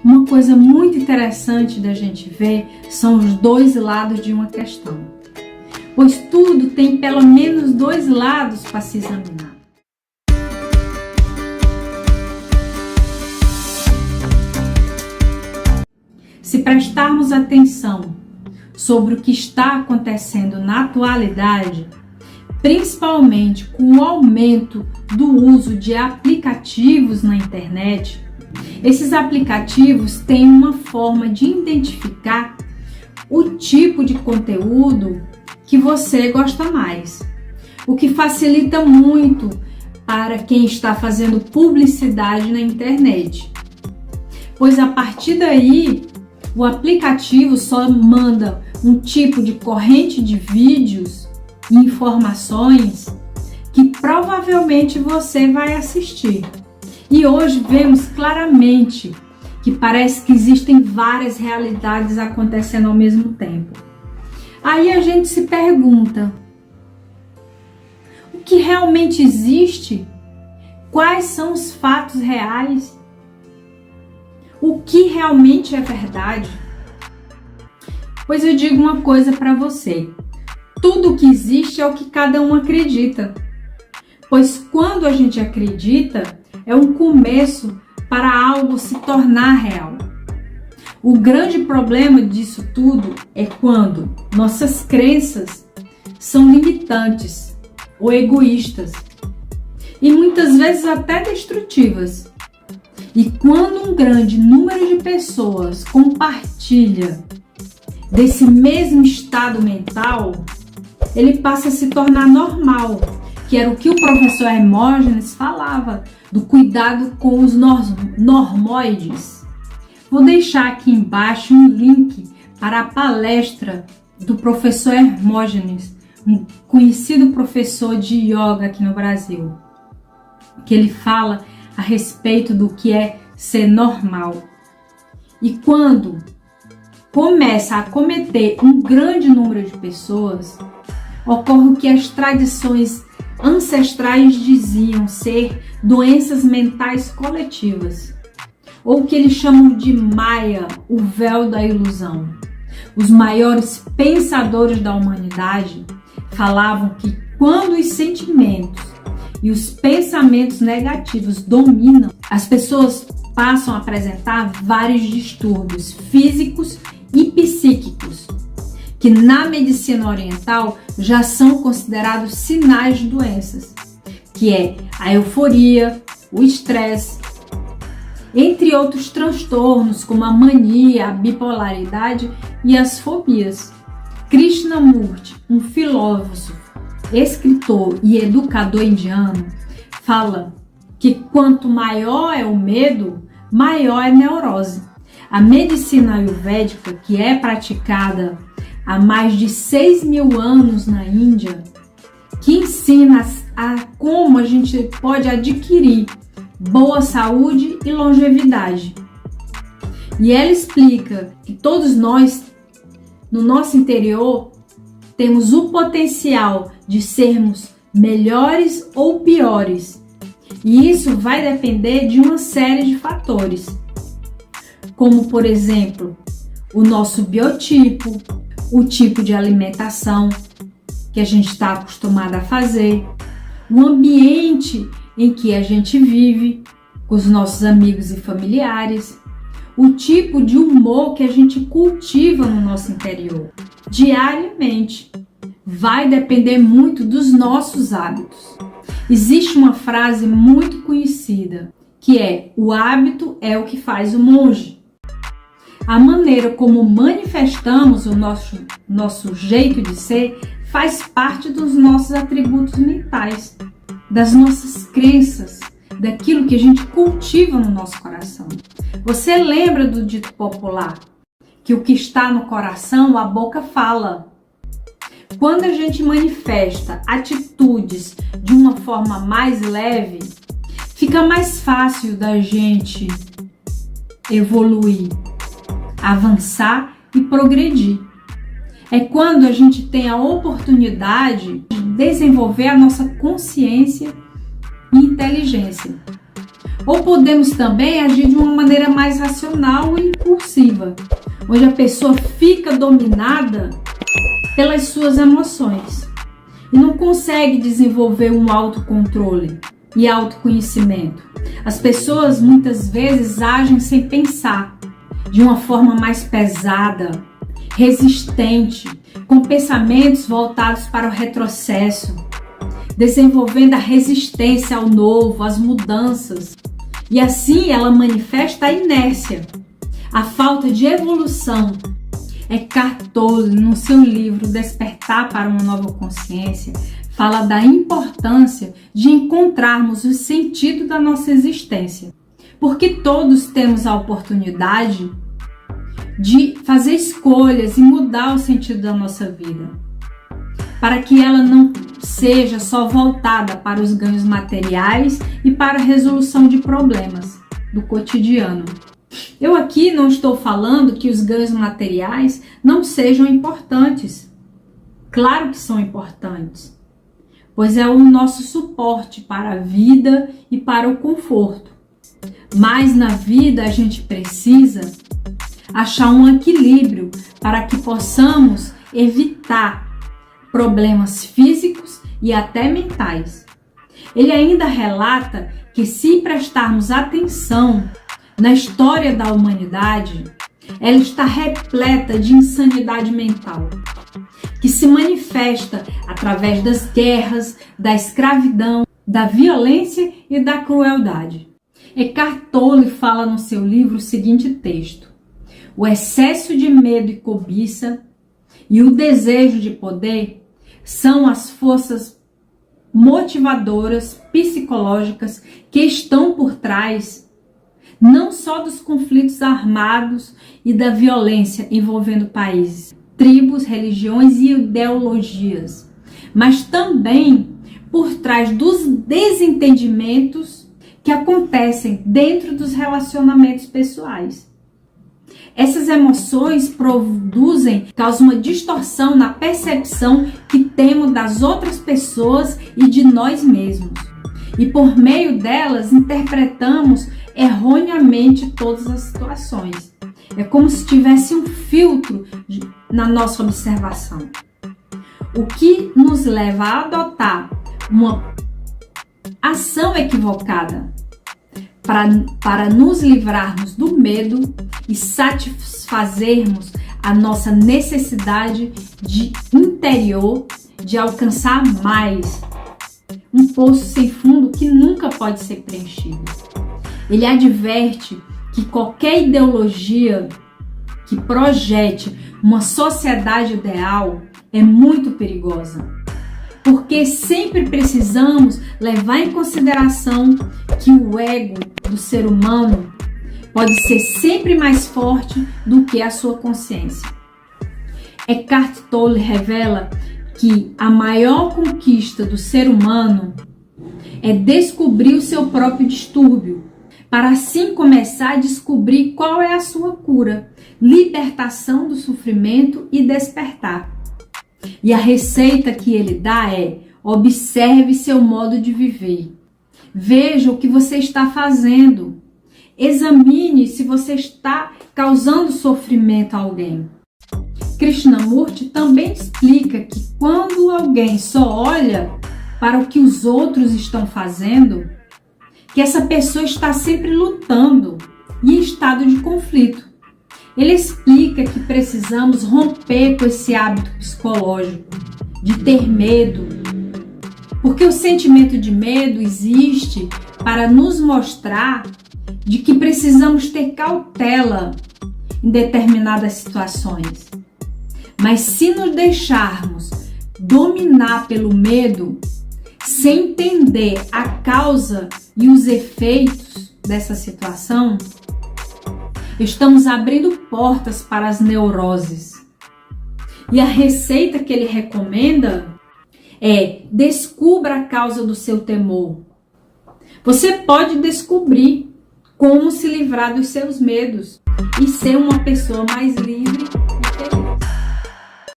Uma coisa muito interessante da gente ver são os dois lados de uma questão, pois tudo tem pelo menos dois lados para se examinar. Se prestarmos atenção sobre o que está acontecendo na atualidade, principalmente com o aumento do uso de aplicativos na internet, esses aplicativos têm uma forma de identificar o tipo de conteúdo que você gosta mais, o que facilita muito para quem está fazendo publicidade na internet, pois a partir daí o aplicativo só manda um tipo de corrente de vídeos e informações que provavelmente você vai assistir. E hoje vemos claramente que parece que existem várias realidades acontecendo ao mesmo tempo. Aí a gente se pergunta: o que realmente existe? Quais são os fatos reais? O que realmente é verdade? Pois eu digo uma coisa para você: tudo o que existe é o que cada um acredita. Pois quando a gente acredita, é um começo para algo se tornar real. O grande problema disso tudo é quando nossas crenças são limitantes ou egoístas e muitas vezes até destrutivas. E quando um grande número de pessoas compartilha desse mesmo estado mental, ele passa a se tornar normal, que era o que o professor Hermógenes falava, do cuidado com os normoides. Vou deixar aqui embaixo um link para a palestra do professor Hermógenes, um conhecido professor de yoga aqui no Brasil, que ele fala a respeito do que é ser normal. E quando começa a acometer um grande número de pessoas, ocorre o que as tradições ancestrais diziam ser doenças mentais coletivas, ou o que eles chamam de Maya, o véu da ilusão. Os maiores pensadores da humanidade falavam que quando os sentimentos e os pensamentos negativos dominam, as pessoas passam a apresentar vários distúrbios físicos e psíquicos, que na medicina oriental já são considerados sinais de doenças, que é a euforia, o estresse, entre outros transtornos como a mania, a bipolaridade e as fobias. Krishnamurti, um filósofo, escritor e educador indiano, fala que quanto maior é o medo, maior é a neurose. A medicina ayurvédica, que é praticada há mais de 6.000 anos na Índia, que ensina a como a gente pode adquirir boa saúde e longevidade. E ela explica que todos nós, no nosso interior, temos o potencial de sermos melhores ou piores. E isso vai depender de uma série de fatores, como, por exemplo, o nosso biotipo, o tipo de alimentação que a gente está acostumado a fazer, o ambiente em que a gente vive, com os nossos amigos e familiares, o tipo de humor que a gente cultiva no nosso interior diariamente. Vai depender muito dos nossos hábitos. Existe uma frase muito conhecida que é: o hábito é o que faz o monge. A maneira como manifestamos o nosso jeito de ser faz parte dos nossos atributos mentais, das nossas crenças, daquilo que a gente cultiva no nosso coração. Você lembra do dito popular que o que está no coração, a boca fala? Quando a gente manifesta atitudes de uma forma mais leve, fica mais fácil da gente evoluir, avançar e progredir. É quando a gente tem a oportunidade de desenvolver a nossa consciência e inteligência. Ou podemos também agir de uma maneira mais racional e impulsiva, onde a pessoa fica dominada pelas suas emoções e não consegue desenvolver um autocontrole e autoconhecimento. As pessoas muitas vezes agem sem pensar, de uma forma mais pesada, resistente, com pensamentos voltados para o retrocesso, desenvolvendo a resistência ao novo, às mudanças. E assim ela manifesta a inércia, a falta de evolução. Eckhart Tolle, no seu livro Despertar para uma Nova Consciência, fala da importância de encontrarmos o sentido da nossa existência. Porque todos temos a oportunidade de fazer escolhas e mudar o sentido da nossa vida, para que ela não seja só voltada para os ganhos materiais e para a resolução de problemas do cotidiano. Eu aqui não estou falando que os ganhos materiais não sejam importantes. Claro que são importantes, pois é o nosso suporte para a vida e para o conforto. Mas na vida a gente precisa achar um equilíbrio para que possamos evitar problemas físicos e até mentais. Ele ainda relata que se prestarmos atenção na história da humanidade, ela está repleta de insanidade mental, que se manifesta através das guerras, da escravidão, da violência e da crueldade. Eckhart Tolle fala no seu livro o seguinte texto: o excesso de medo e cobiça e o desejo de poder são as forças motivadoras psicológicas que estão por trás não só dos conflitos armados e da violência envolvendo países, tribos, religiões e ideologias, mas também por trás dos desentendimentos que acontecem dentro dos relacionamentos pessoais. Essas emoções causam uma distorção na percepção que temos das outras pessoas e de nós mesmos. E por meio delas interpretamos erroneamente todas as situações. É como se tivesse um filtro na nossa observação, o que nos leva a adotar uma ação equivocada para nos livrarmos do medo e satisfazermos a nossa necessidade de interior de alcançar mais, um poço sem fundo que nunca pode ser preenchido. Ele adverte que qualquer ideologia que projete uma sociedade ideal é muito perigosa, porque sempre precisamos levar em consideração que o ego do ser humano pode ser sempre mais forte do que a sua consciência. Eckhart Tolle revela que a maior conquista do ser humano é descobrir o seu próprio distúrbio, para assim começar a descobrir qual é a sua cura, libertação do sofrimento e despertar. E a receita que ele dá é: observe seu modo de viver. Veja o que você está fazendo. Examine se você está causando sofrimento a alguém. Krishnamurti também explica que quando alguém só olha para o que os outros estão fazendo, que essa pessoa está sempre lutando e em estado de conflito. Ele explica que precisamos romper com esse hábito psicológico de ter medo, porque o sentimento de medo existe para nos mostrar de que precisamos ter cautela em determinadas situações. Mas se nos deixarmos dominar pelo medo, sem entender a causa e os efeitos dessa situação, estamos abrindo portas para as neuroses. E a receita que ele recomenda é: descubra a causa do seu temor. Você pode descobrir como se livrar dos seus medos e ser uma pessoa mais livre